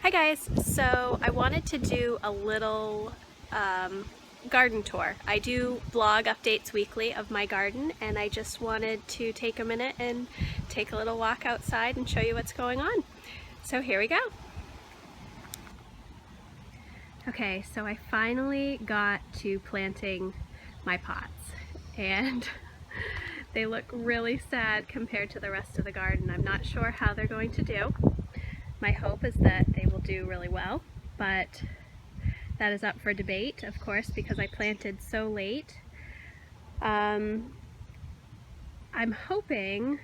Hi guys, so I wanted to do a little garden tour. I do blog updates weekly of my garden, and I just wanted to take a minute and take a little walk outside and show you what's going on. So here we go. Okay, so I finally got to planting my pots, and they look really sad compared to the rest of the garden. I'm not sure how they're going to do. My hope is that they will do really well, but that is up for debate, of course, because I planted so late. I'm hoping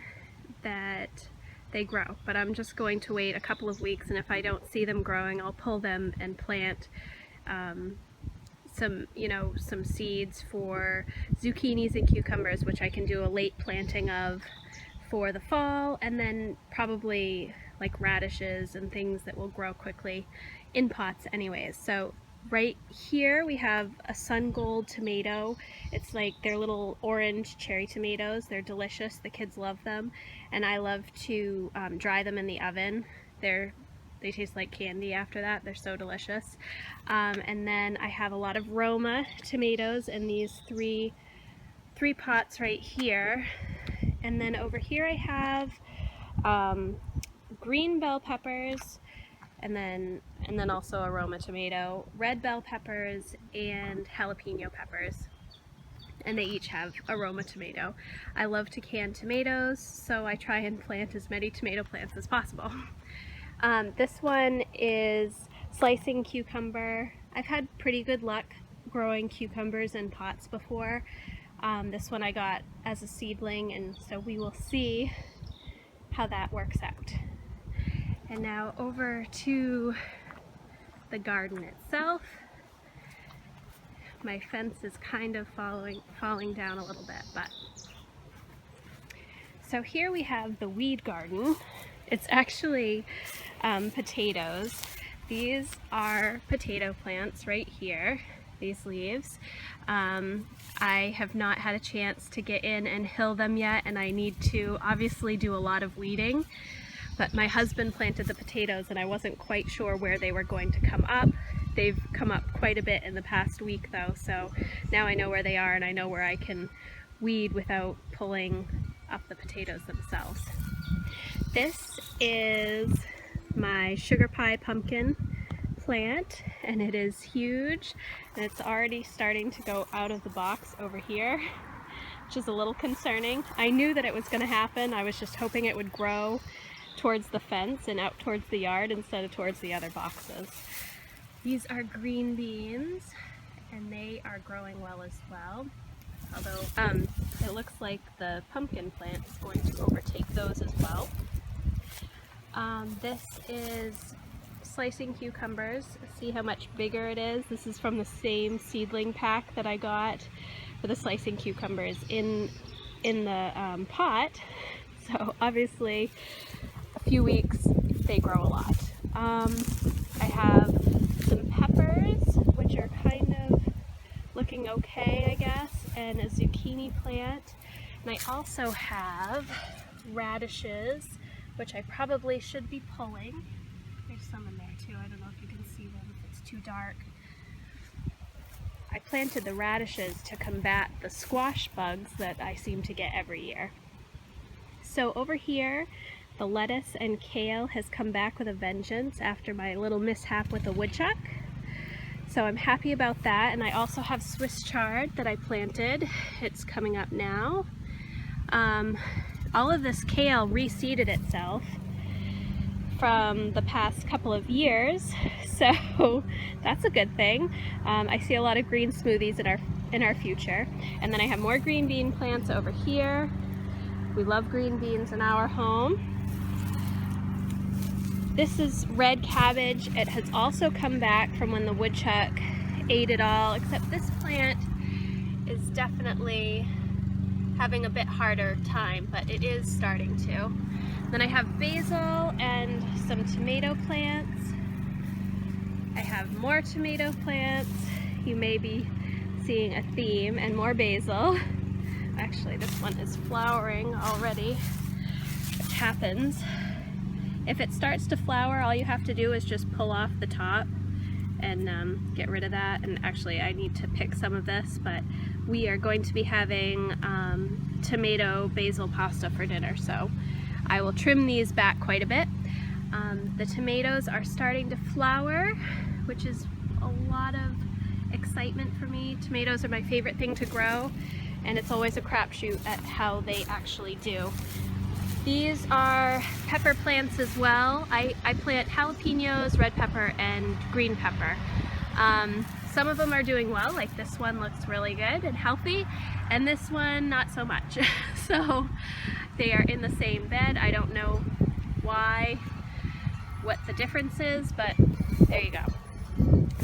that they grow, but I'm just going to wait a couple of weeks, and if I don't see them growing, I'll pull them and plant some seeds for zucchinis and cucumbers, which I can do a late planting of for the fall, and then probably like radishes and things that will grow quickly in pots anyways. So right here we have a Sun Gold tomato. It's like they're little orange cherry tomatoes. They're delicious. The kids love them, and I love to dry them in the oven. They taste like candy after that. They're so delicious. And then I have a lot of Roma tomatoes in these three pots right here. And then over here I have green bell peppers, and then also a Roma tomato, red bell peppers, and jalapeno peppers. And they each have a Roma tomato. I love to can tomatoes, so I try and plant as many tomato plants as possible. This one is slicing cucumber. I've had pretty good luck growing cucumbers in pots before. This one I got as a seedling, and so we will see how that works out. And now over to the garden itself. My fence is kind of falling down a little bit, but so here we have the weed garden. It's actually potatoes. These are potato plants right here, these leaves. I have not had a chance to get in and hill them yet, and I need to obviously do a lot of weeding. But my husband planted the potatoes, and I wasn't quite sure where they were going to come up. They've come up quite a bit in the past week though, so now I know where they are, and I know where I can weed without pulling up the potatoes themselves. This is my sugar pie pumpkin plant, and it is huge, and it's already starting to go out of the box over here, which is a little concerning. I knew that it was going to happen. I was just hoping it would grow towards the fence and out towards the yard instead of towards the other boxes. These are green beans, and they are growing well as well, although it looks like the pumpkin plant is going to overtake those as well. This is slicing cucumbers. See how much bigger it is? This is from the same seedling pack that I got for the slicing cucumbers in the pot. So obviously a few weeks they grow a lot. I have some peppers, which are kind of looking okay, I guess, and a zucchini plant. And I also have radishes, which I probably should be pulling. There's some in there too. I don't know if you can see them if it's too dark. I planted the radishes to combat the squash bugs that I seem to get every year. So over here, the lettuce and kale has come back with a vengeance after my little mishap with the woodchuck. So I'm happy about that. And I also have Swiss chard that I planted. It's coming up now. All of this kale reseeded itself from the past couple of years, so that's a good thing. I see a lot of green smoothies in our future. And then I have more green bean plants over here. We love green beans in our home. This is red cabbage. It has also come back from when the woodchuck ate it all, except this plant is definitely having a bit harder time, but it is starting to. Then I have basil and some tomato plants. I have more tomato plants. You may be seeing a theme, and more basil. Actually, this one is flowering already, which happens. If it starts to flower, all you have to do is just pull off the top and get rid of that. And actually I need to pick some of this, but we are going to be having tomato basil pasta for dinner, so I will trim these back quite a bit. The tomatoes are starting to flower, which is a lot of excitement for me. Tomatoes are my favorite thing to grow, and it's always a crapshoot at how they actually do. These are pepper plants as well. I plant jalapenos, red pepper, and green pepper. Some of them are doing well, like this one looks really good and healthy, and this one not so much. So they are in the same bed. I don't know why, what the difference is, but there you go.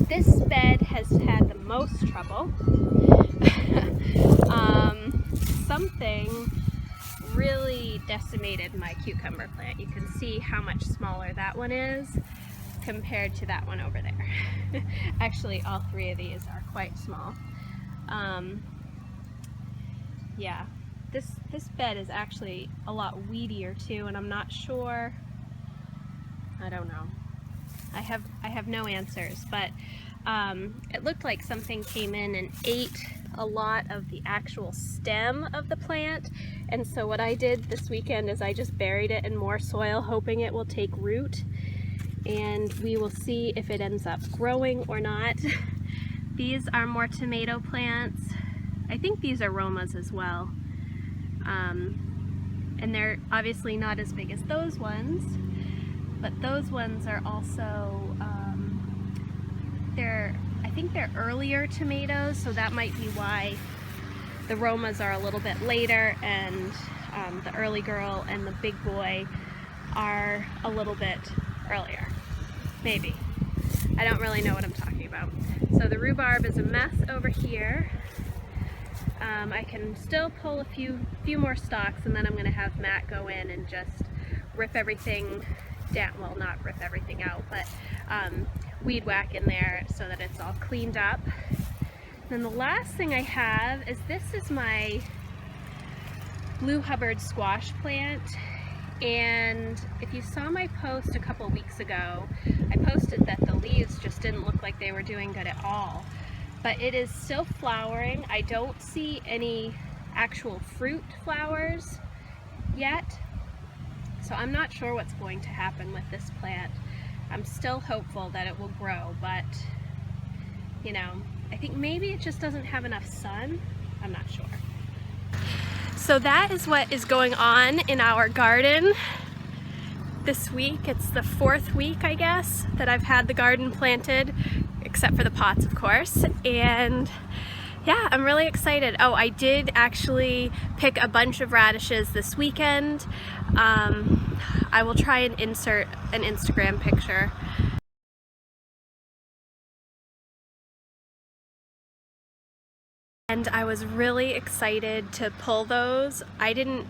This bed has had the most trouble. Something really decimated my cucumber plant. You can see how much smaller that one is compared to that one over there. Actually, all three of these are quite small. Yeah, this bed is actually a lot weedier too, and I'm not sure. I don't know. I have no answers, but it looked like something came in and ate a lot of the actual stem of the plant, and so what I did this weekend is I just buried it in more soil, hoping it will take root, and we will see if it ends up growing or not. These are more tomato plants. I think these are Romas as well, and they're obviously not as big as those ones, but those ones are also I think they're earlier tomatoes, so that might be why the Romas are a little bit later, and the early girl and the big boy are a little bit earlier. Maybe. I don't really know what I'm talking about. So the rhubarb is a mess over here. I can still pull a few more stalks, and then I'm going to have Matt go in and just rip everything down. Well, not rip everything out, but weed whack in there so that it's all cleaned up. Then the last thing I have is this is my Blue Hubbard squash plant, and if you saw my post a couple weeks ago, I posted that the leaves just didn't look like they were doing good at all, but it is still flowering. I don't see any actual fruit flowers yet, so I'm not sure what's going to happen with this plant. I'm still hopeful that it will grow, but you know, I think maybe it just doesn't have enough sun. I'm not sure. So that is what is going on in our garden this week. It's the 4th week, I guess, that I've had the garden planted, except for the pots, of course. And yeah, I'm really excited. Oh, I did actually pick a bunch of radishes this weekend. I will try and insert an Instagram picture. And I was really excited to pull those. I didn't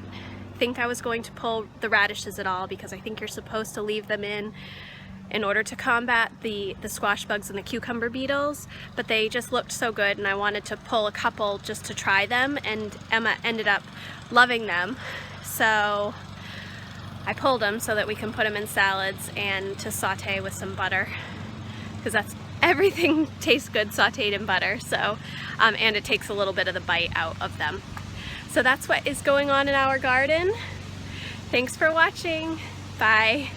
think I was going to pull the radishes at all, because I think you're supposed to leave them in order to combat the squash bugs and the cucumber beetles, but they just looked so good and I wanted to pull a couple just to try them, and Emma ended up loving them. So I pulled them so that we can put them in salads and to saute with some butter, because everything tastes good sauteed in butter. So and it takes a little bit of the bite out of them. So that's what is going on in our garden. Thanks for watching. Bye.